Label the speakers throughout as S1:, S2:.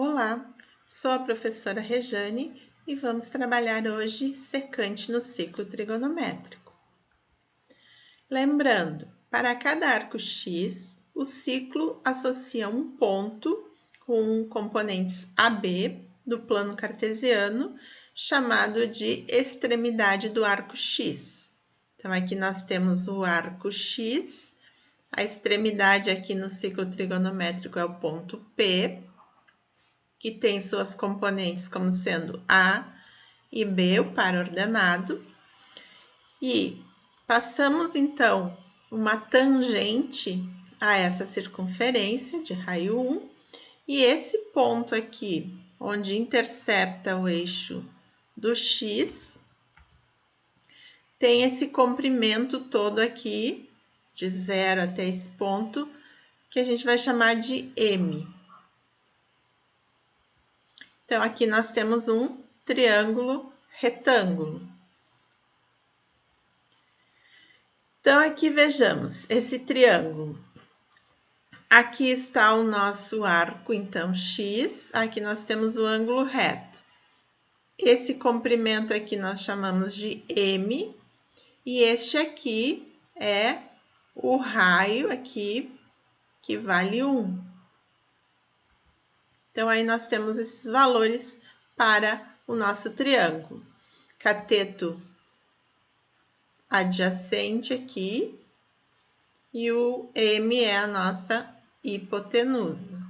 S1: Olá, sou a professora Rejane e vamos trabalhar hoje secante no ciclo trigonométrico. Lembrando, para cada arco X, o ciclo associa um ponto com componentes AB do plano cartesiano, chamado de extremidade do arco X. Então, aqui nós temos o arco X, a extremidade aqui no ciclo trigonométrico é o ponto P, que tem suas componentes como sendo A e B, o par ordenado. E passamos, então, uma tangente a essa circunferência de raio 1. E esse ponto aqui, onde intercepta o eixo do X, tem esse comprimento todo aqui, de 0 até esse ponto, que a gente vai chamar de M. Então, aqui nós temos um triângulo retângulo. Então, aqui vejamos esse triângulo. Aqui está o nosso arco, então, X. Aqui nós temos o ângulo reto. Esse comprimento aqui nós chamamos de M. E este aqui é o raio aqui, que vale 1. Então, aí nós temos esses valores para o nosso triângulo. Cateto adjacente aqui, e o M é a nossa hipotenusa.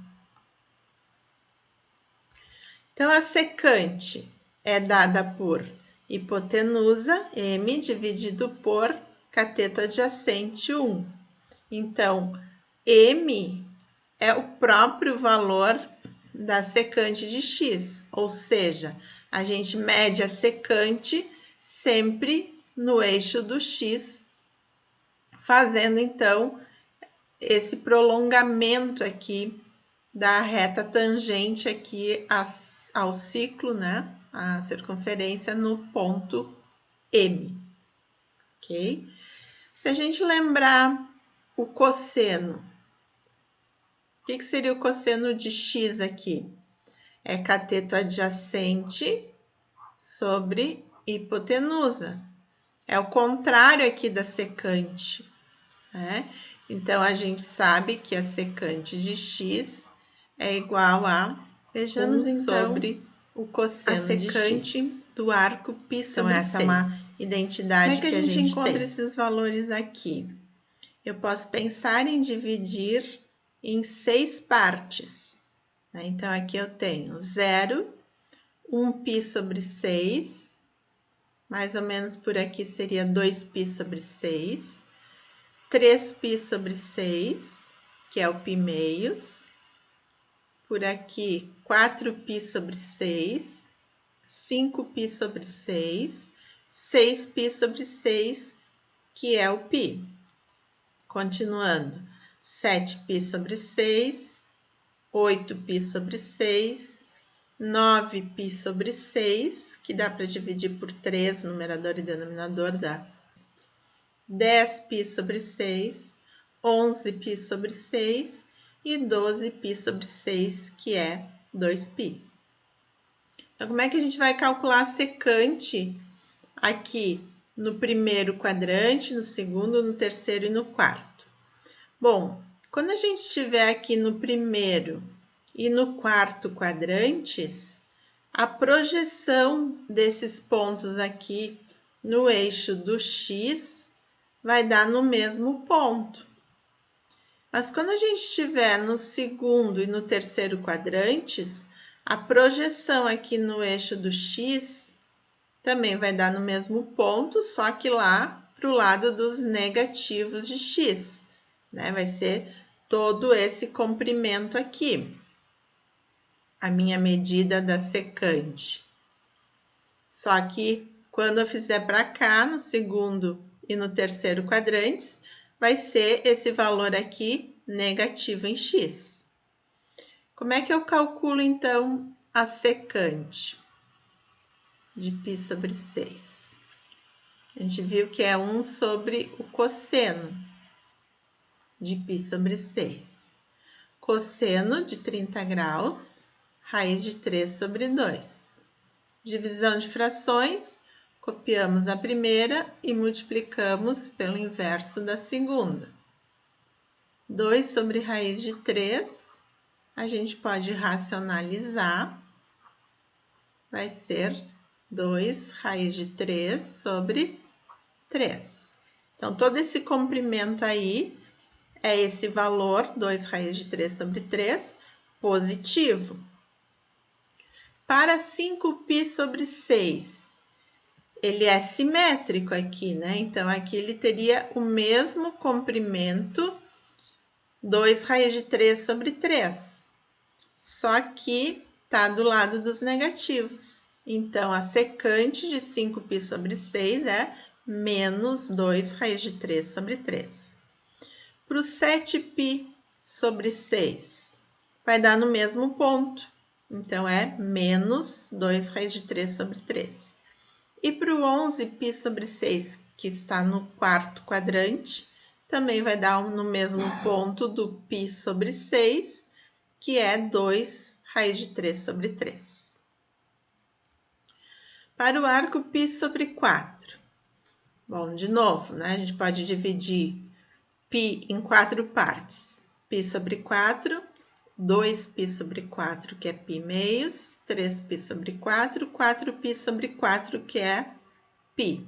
S1: Então, a secante é dada por hipotenusa, M, dividido por cateto adjacente, 1. Então, M é o próprio valor da secante de X, ou seja, a gente mede a secante sempre no eixo do X, fazendo, então, esse prolongamento aqui da reta tangente aqui ao ciclo, né? A circunferência no ponto M, ok? Se a gente lembrar o cosseno, o que seria o cosseno de X aqui? É cateto adjacente sobre hipotenusa. É o contrário aqui da secante, né? Então, a gente sabe que a secante de X é igual a vejamos, 1 sobre o cosseno de X do arco π sobre 6. Então, essa é uma identidade que a gente encontra esses valores aqui. Eu posso pensar em dividir em 6 partes. Né? Então, aqui eu tenho 0, 1π sobre 6, mais ou menos por aqui seria 2π sobre 6, 3π sobre 6, que é o π meios, por aqui 4π sobre 6, 5π sobre 6, 6π sobre 6, que é o π. Continuando, 7π sobre 6, 8π sobre 6, 9π sobre 6, que dá para dividir por 3, numerador e denominador, dá 10π sobre 6, 11π sobre 6 e 12π sobre 6, que é 2π. Então, como é que a gente vai calcular a secante aqui no primeiro quadrante, no segundo, no terceiro e no quarto? Bom, quando a gente estiver aqui no primeiro e no quarto quadrantes, a projeção desses pontos aqui no eixo do X vai dar no mesmo ponto. Mas quando a gente estiver no segundo e no terceiro quadrantes, a projeção aqui no eixo do X também vai dar no mesmo ponto, só que lá para o lado dos negativos de X, né? Vai ser todo esse comprimento aqui, a minha medida da secante. Só que quando eu fizer para cá, no segundo e no terceiro quadrantes, vai ser esse valor aqui negativo em X. Como é que eu calculo, então, a secante de π sobre 6? A gente viu que é 1 sobre o cosseno de π sobre 6. Cosseno de 30 graus, raiz de 3 sobre 2. Divisão de frações, copiamos a primeira e multiplicamos pelo inverso da segunda. 2 sobre raiz de 3, a gente pode racionalizar, vai ser 2 raiz de 3 sobre 3. Então, todo esse comprimento aí é esse valor, 2 raiz de 3 sobre 3, positivo. Para 5π sobre 6, ele é simétrico aqui, né? Então, aqui ele teria o mesmo comprimento, 2 raiz de 3 sobre 3. Só que está do lado dos negativos. Então, a secante de 5π sobre 6 é menos 2 raiz de 3 sobre 3. Para o 7π sobre 6, vai dar no mesmo ponto. Então, é menos 2 raiz de 3 sobre 3. E para o 11π sobre 6, que está no quarto quadrante, também vai dar no mesmo ponto do π sobre 6, que é 2 raiz de 3 sobre 3. Para o arco π sobre 4. Bom, de novo, né? A gente pode dividir π em 4 partes. π sobre 4, 2π sobre 4, que é π meios, 3π sobre 4, 4π sobre 4, que é π.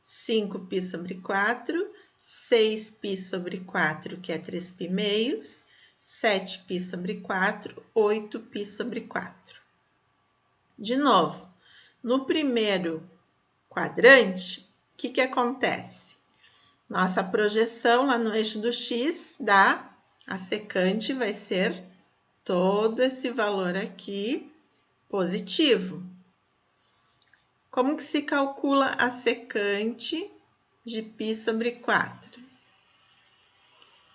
S1: 5π sobre 4, 6π sobre 4, que é 3π meios, 7π sobre 4, 8π sobre 4. De novo, no primeiro quadrante, o que acontece? Nossa projeção lá no eixo do x dá, a secante vai ser todo esse valor aqui positivo. Como que se calcula a secante de π sobre 4?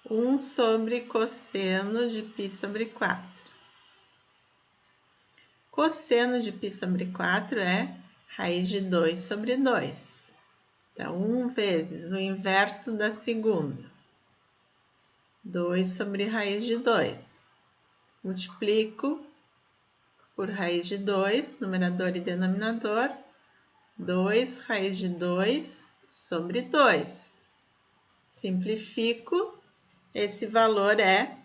S1: 1 sobre cosseno de π sobre 4. Cosseno de π sobre 4 é raiz de 2 sobre 2. Então, 1 vezes o inverso da segunda. 2 sobre raiz de 2. Multiplico por raiz de 2, numerador e denominador. 2 raiz de 2 sobre 2. Simplifico, esse valor é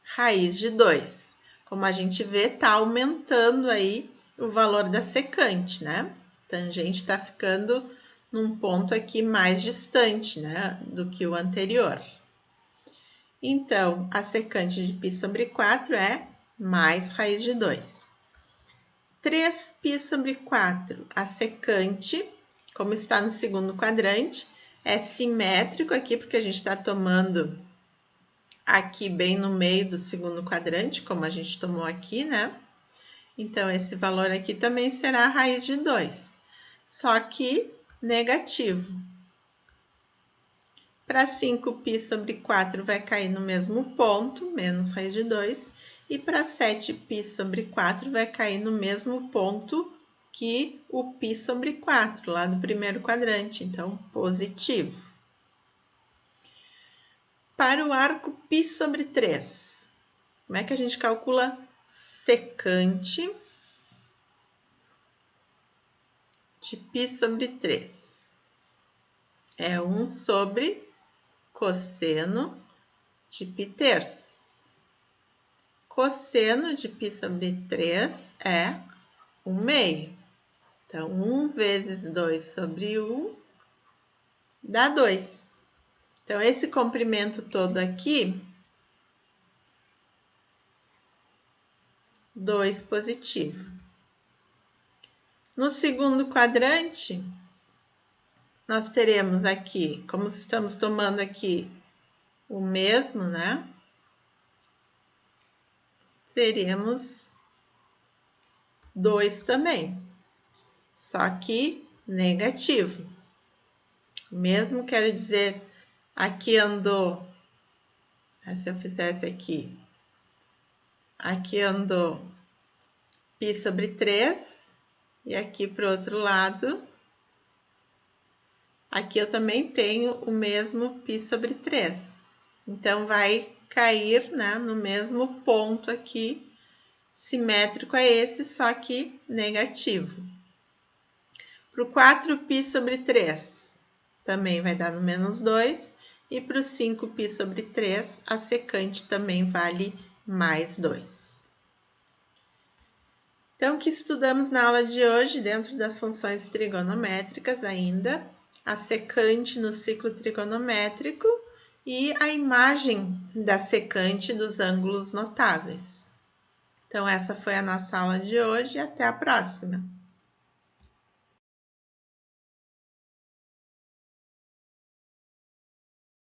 S1: raiz de 2. Como a gente vê, está aumentando aí o valor da secante, né? A tangente está ficando num ponto aqui mais distante, né, do que o anterior. Então, a secante de π sobre 4 é mais raiz de 2. 3π sobre 4, a secante, como está no segundo quadrante, é simétrico aqui, porque a gente está tomando aqui bem no meio do segundo quadrante, como a gente tomou aqui, né? Então, esse valor aqui também será raiz de 2, só que negativo. Para 5π sobre 4 vai cair no mesmo ponto, menos raiz de 2. E para 7π sobre 4 vai cair no mesmo ponto que o π sobre 4, lá do primeiro quadrante, então positivo. Para o arco π sobre 3, como é que a gente calcula secante de π sobre 3? É 1 sobre cosseno de π terços. Cosseno de π sobre 3 é 1 meio. Então, 1 vezes 2 sobre 1 dá 2. Então, esse comprimento todo aqui, 2 positivo. No segundo quadrante, nós teremos aqui, como estamos tomando aqui o mesmo, né? Teremos 2 também, só que negativo. Mesmo quero dizer, aqui andou, se eu fizesse aqui andou π sobre 3, e aqui para o outro lado, aqui eu também tenho o mesmo π sobre 3. Então, vai cair, né, no mesmo ponto aqui, simétrico a esse, só que negativo. Para o 4π sobre 3, também vai dar no menos 2. E para o 5π sobre 3, a secante também vale mais 2. Então, o que estudamos na aula de hoje, dentro das funções trigonométricas ainda, a secante no ciclo trigonométrico e a imagem da secante dos ângulos notáveis. Então, essa foi a nossa aula de hoje e até a próxima!